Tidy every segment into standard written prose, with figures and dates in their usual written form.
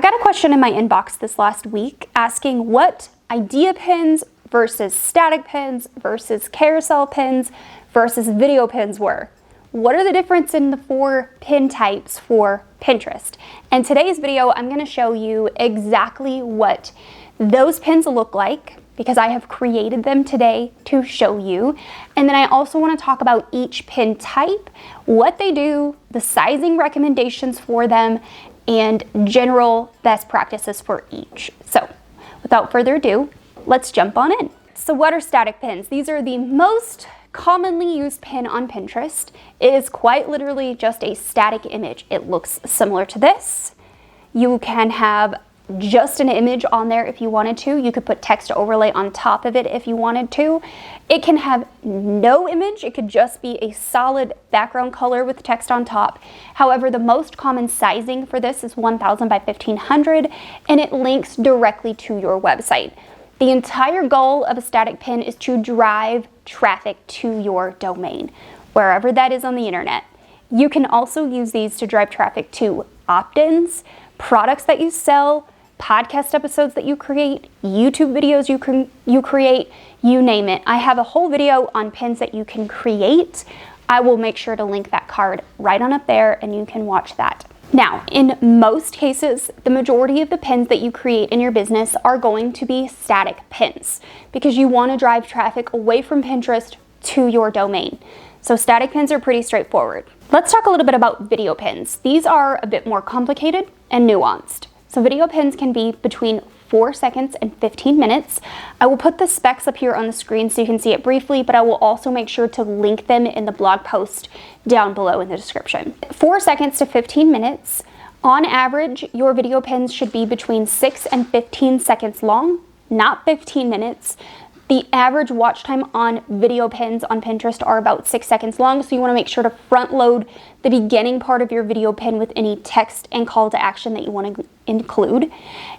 I got a question in my inbox this last week asking what idea pins versus static pins versus carousel pins versus video pins were. What are the difference in the 4 pin types for Pinterest? In today's video, I'm going to show you exactly what those pins look like because I have created them today to show you. And then I also want to talk about each pin type, what they do, the sizing recommendations for them, and general best practices for each. So without further ado, let's jump on in. So what are static pins? These are the most commonly used pin on Pinterest. It is quite literally just a static image. It looks similar to this. You can have just an image on there if you wanted to. You could put text overlay on top of it if you wanted to. It can have no image. It could just be a solid background color with text on top. However, the most common sizing for this is 1000 by 1500, and it links directly to your website. The entire goal of a static pin is to drive traffic to your domain, wherever that is on the internet. You can also use these to drive traffic to opt-ins, products that you sell, podcast episodes that you create, YouTube videos you create, you name it. I have a whole video on pins that you can create. I will make sure to link that card right on up there and you can watch that. Now, in most cases, the majority of the pins that you create in your business are going to be static pins because you want to drive traffic away from Pinterest to your domain. So static pins are pretty straightforward. Let's talk a little bit about video pins. These are a bit more complicated and nuanced. So video pins can be between 4 seconds and 15 minutes. I will put the specs up here on the screen so you can see it briefly, but I will also make sure to link them in the blog post down below in the description. 4 seconds to 15 minutes. On average, your video pins should be between 6 and 15 seconds long, not 15 minutes. The average watch time on video pins on Pinterest are about 6 seconds long, so you want to make sure to front load the beginning part of your video pin with any text and call to action that you want to include.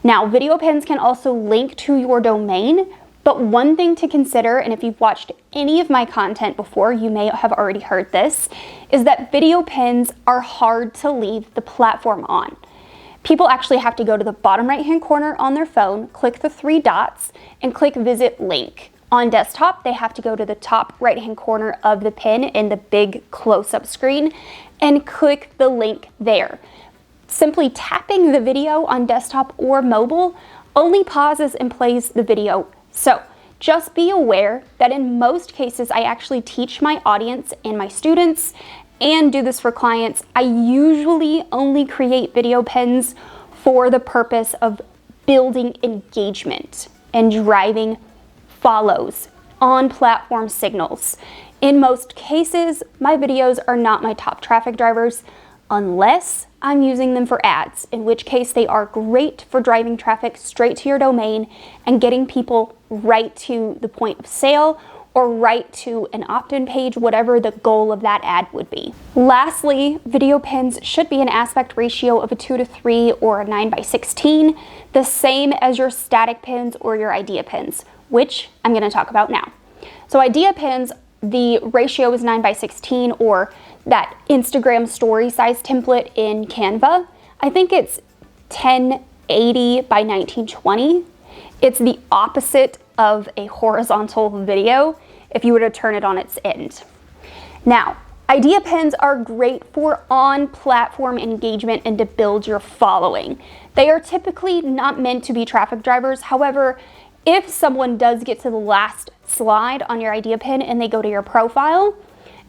Now, video pins can also link to your domain, but one thing to consider, and if you've watched any of my content before, you may have already heard this, is that video pins are hard to leave the platform on. People actually have to go to the bottom right-hand corner on their phone, click the 3 dots, and click Visit Link. On desktop, they have to go to the top right-hand corner of the pin in the big close-up screen and click the link there. Simply tapping the video on desktop or mobile only pauses and plays the video. So just be aware that in most cases, I actually teach my audience and my students and do this for clients. I usually only create video pins for the purpose of building engagement and driving follows on platform signals. In most cases, my videos are not my top traffic drivers unless I'm using them for ads, in which case they are great for driving traffic straight to your domain and getting people right to the point of sale or right to an opt-in page, whatever the goal of that ad would be. Lastly, video pins should be an aspect ratio of a 2:3 or a 9:16, the same as your static pins or your idea pins, which I'm gonna talk about now. So idea pins, the ratio is 9:16, or that Instagram story size template in Canva. I think it's 1080 by 1920. It's the opposite of a horizontal video if you were to turn it on its end. Now, idea pins are great for on-platform engagement and to build your following. They are typically not meant to be traffic drivers. However, if someone does get to the last slide on your idea pin and they go to your profile,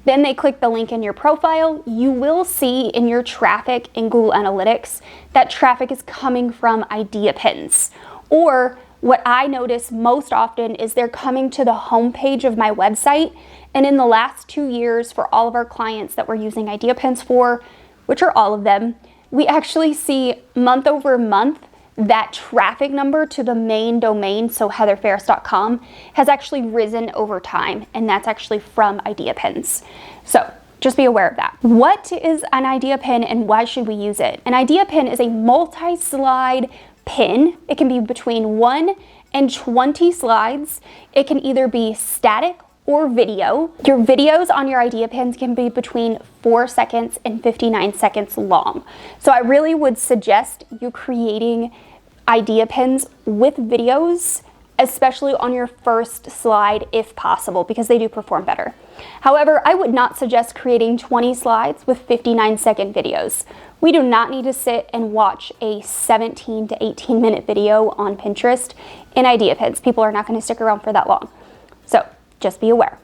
then they click the link in your profile, you will see in your traffic in Google Analytics that traffic is coming from idea pins. Or what I notice most often is they're coming to the homepage of my website. And in the last 2 years, for all of our clients that we're using idea pins for, which are all of them, we actually see month over month that traffic number to the main domain, so heatherfarris.com, has actually risen over time. And that's actually from idea pins. So just be aware of that. What is an idea pin and why should we use it? An idea pin is a multi-slide pin. It can be between 1 and 20 slides. It can either be static or video. Your videos on your idea pins can be between 4 seconds and 59 seconds long. So I really would suggest you creating idea pins with videos, especially on your first slide if possible, because they do perform better. However, I would not suggest creating 20 slides with 59-second videos. We do not need to sit and watch a 17 to 18-minute video on Pinterest in idea pins. People are not going to stick around for that long. So just be aware.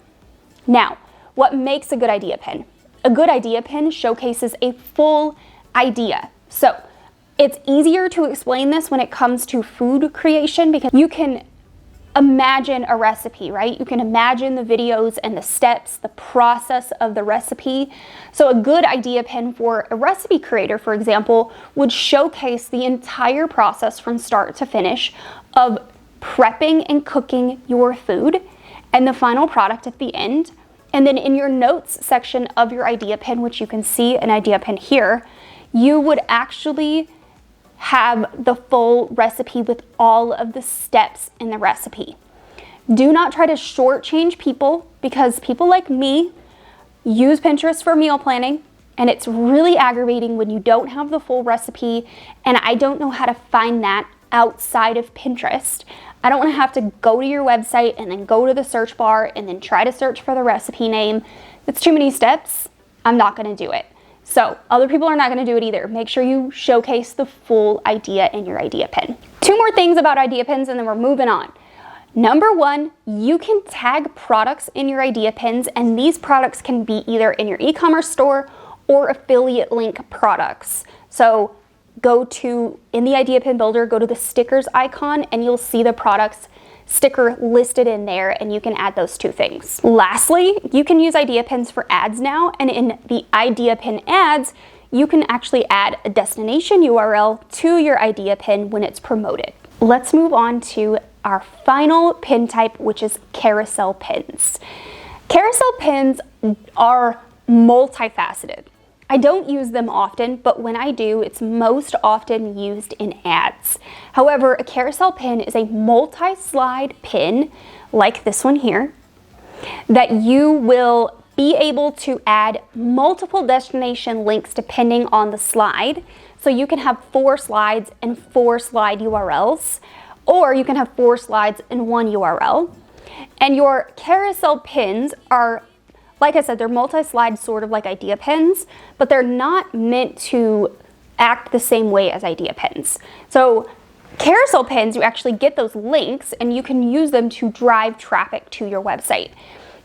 Now, what makes a good idea pin? A good idea pin showcases a full idea. So it's easier to explain this when it comes to food creation, because you can imagine a recipe, right? You can imagine the videos and the steps, the process of the recipe. So a good idea pin for a recipe creator, for example, would showcase the entire process from start to finish of prepping and cooking your food and the final product at the end. And then in your notes section of your idea pin, which you can see an idea pin here, you would actually have the full recipe with all of the steps in the recipe. Do not try to shortchange people, because people like me use Pinterest for meal planning, and it's really aggravating when you don't have the full recipe, and I don't know how to find that outside of Pinterest. I don't want to have to go to your website and then go to the search bar and then try to search for the recipe name. It's too many steps. I'm not going to do it. So other people are not going to do it either. Make sure you showcase the full idea in your idea pin. 2 more things about idea pins and then we're moving on. Number 1, you can tag products in your idea pins, and these products can be either in your e-commerce store or affiliate link products. So go to, in the idea pin builder, go to the stickers icon and you'll see the products sticker listed in there, and you can add those 2 things. Lastly, you can use idea pins for ads now, and in the idea pin ads, you can actually add a destination URL to your idea pin when it's promoted. Let's move on to our final pin type, which is carousel pins. Carousel pins are multifaceted. I don't use them often, but when I do, it's most often used in ads. However, a carousel pin is a multi-slide pin, like this one here, that you will be able to add multiple destination links depending on the slide. So you can have 4 slides and 4 slide URLs, or you can have 4 slides and 1 URL. And your carousel pins are, like I said, they're multi-slide, sort of like idea pins, but they're not meant to act the same way as idea pins. So carousel pins, you actually get those links and you can use them to drive traffic to your website.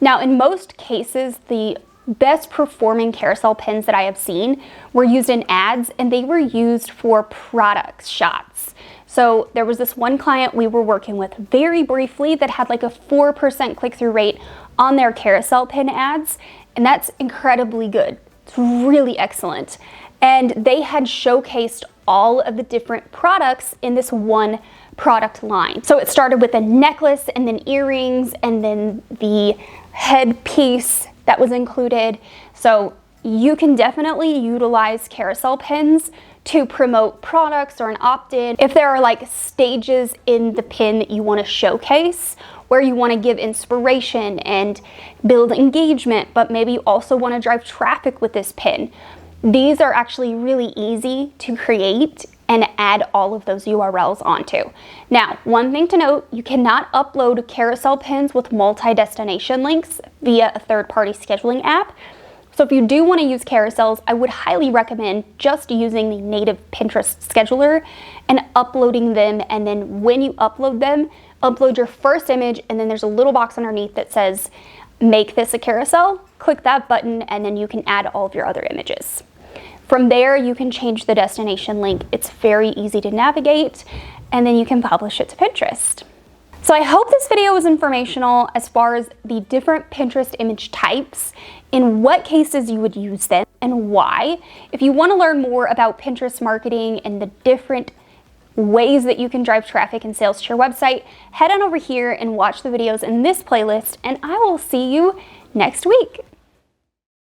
Now, in most cases, the best performing carousel pins that I have seen were used in ads, and they were used for product shots. So there was this one client we were working with very briefly that had like a 4% click-through rate on their carousel pin ads, and that's incredibly good. It's really excellent. And they had showcased all of the different products in this one product line. So it started with a necklace and then earrings and then the headpiece that was included. So you can definitely utilize carousel pins to promote products or an opt-in. If there are like stages in the pin that you want to showcase, where you want to give inspiration and build engagement, but maybe you also want to drive traffic with this pin, these are actually really easy to create and add all of those URLs onto. Now, one thing to note, you cannot upload carousel pins with multi-destination links via a third-party scheduling app. So if you do want to use carousels, I would highly recommend just using the native Pinterest scheduler and uploading them. And then when you upload them, upload your first image, and then there's a little box underneath that says, make this a carousel. Click that button, and then you can add all of your other images. From there, you can change the destination link. It's very easy to navigate, and then you can publish it to Pinterest. So I hope this video was informational as far as the different Pinterest image types, in what cases you would use them and why. If you want to learn more about Pinterest marketing and the different ways that you can drive traffic and sales to your website, head on over here and watch the videos in this playlist, and I will see you next week.